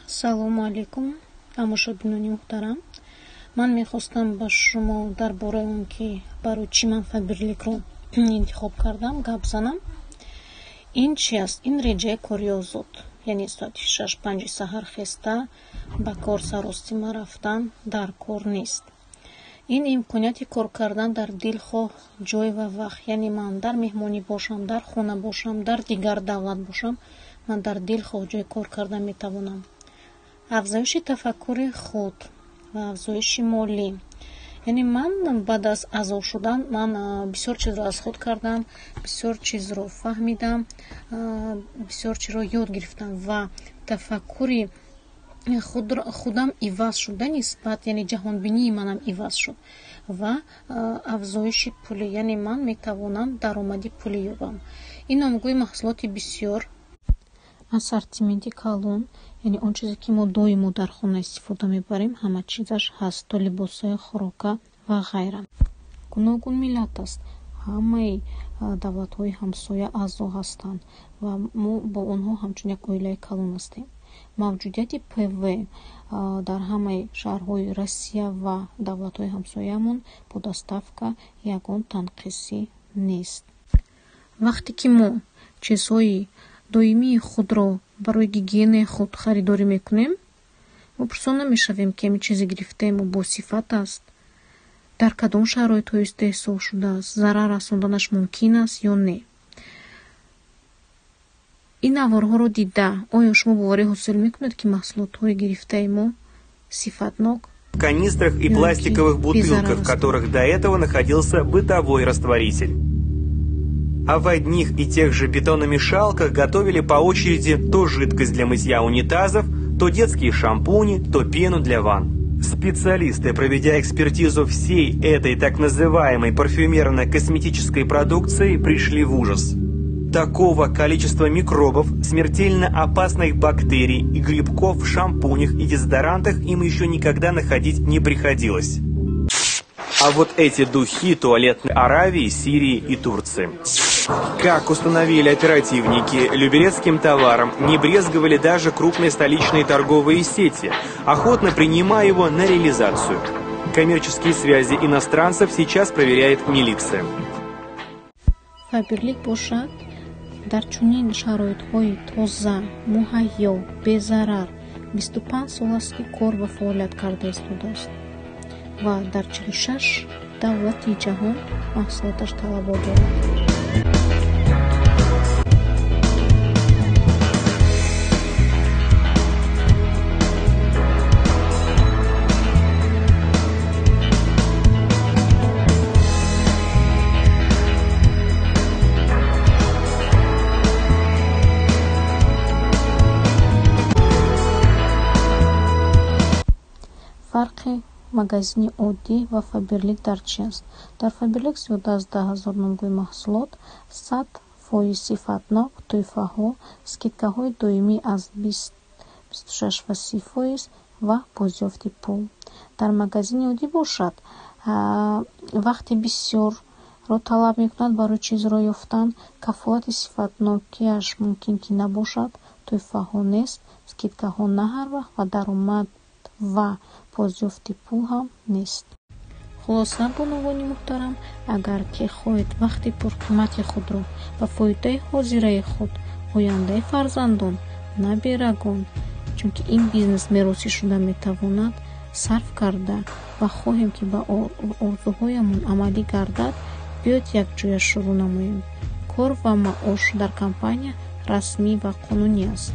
салому алейкум, тамошобинони муҳтарам. Ман мехостам ба шумо дар бораи он ки барои чӣ ман Faberlic-ро интихоб кардам гап занам. Ин чи аст? Ин реҷаи кори озод, яъне соати 6-5 саҳар хеста ба кор саростима рафтан дар кор нест. Ин имконияти кор кардан дар дилхоҳ ҷой ва вақт, яъне ман дар меҳмонӣ бошам, дар хона бошам, дар дигар давлат бошам, ман дар дилхоҳ ҷой кор кардан метавонам. Афзоиши тафаккури худ ва афзоиши молӣ. Яъне ман баъд аз азод шудан ман бисёр чизро аз худ кардам, бисёр чизро фаҳмидам, бисёр чизро ёд гирифтам ва тафаккури худам иваз шуд ба нисбат, яъне ҷаҳонбинии манам иваз шуд ва афзоиши пулӣ, яъне ман метавонам даромади пулӣ ёбам. Ин омӯгои маҳсулоти бисёр ассортименти калон, яъне он чизе ки мо доимо дар хона истифода мебарем, ҳама чизаш ҳаст, то либосҳои хӯрока ва ғайра. Гуногун миллат аст, ҳамаи давлатҳои ҳамсоя аъзо ҳастанд ва мо бо онҳо ҳамчун як оилаи калон ҳастем. Мавҷудияти ПВ дар ҳамаи шаҳрҳои Россия ва давлатҳои ҳамсоямон бо доставка ягон танқисӣ нест. Вақте ки мо чизҳои доимии худро барои гигиенаи худ харидорӣ мекунем, мо пурсон намешавем ки ҳамин чизе гирифтаему босифат аст, дар кадом шароитҳо истеҳсол шудааст, зарар расонданаш мумкин аст ё не. Ин наворҳоро дида, оё шумо боварӣ ҳосил мекунед ки маҳсулотҳои гирифтаи мо сифатнок? В канистрах и пластиковых бутылках, в которых до этого находился бытовой растворитель. А в одних и тех же бетономешалках готовили по очереди то жидкость для мытья унитазов, то детские шампуни, то пену для ванн. Специалисты, проведя экспертизу всей этой так называемой парфюмерно-косметической продукции, пришли в ужас. Такого количества микробов, смертельно опасных бактерий и грибков в шампунях и дезодорантах им еще никогда находить не приходилось. А вот эти духи туалетной Аравии, Сирии и Турции. Как установили оперативники, люберецким товаром не брезговали даже крупные столичные торговые сети, охотно принимая его на реализацию. Коммерческие связи иностранцев сейчас проверяет милиция. Faberlic бошад дар чунин шароитҳои тоза, муҳайё, безарар 25 сол аст ки кор ва фаъолият карда истодааст ва дар 46 давлати ҷаҳон маҳсулоташ талабот дорад. фарқи магазини оддӣ ва Faberlic дар чи аст? Дар Faberlic зиёда аз 10 000 номгӯи маҳсулот, 100% сифатнок, тӯҳфаҳо, скидкаҳои доимӣ аз 20-26 ва 30% ва бозёфти пул. Дар магазини оддӣ бошад, вақти бисёрро талаб мекунад барои чизро ёфтан, кафолати сифатнокиаш мумкин ки набошад, тӯҳфаҳо нест, скидкаҳо на ҳар вақт ва даромад ва бозёфти пул ҳам нест. Хулоса бонувони муҳтарам, агар ки хоҳед вақти пурқимати худро ба фоидаи ҳозираи худ, ояндаи фарзандон наберагон, чунки ин бизнес меросӣ шуда метавонад, сарф карда ва хоҳем ки ба орзуҳоямон амалӣ гардад, биёед якҷоя шурӯъ намоем. Кор ва маош дар компания расмӣ ва қонунӣ аст.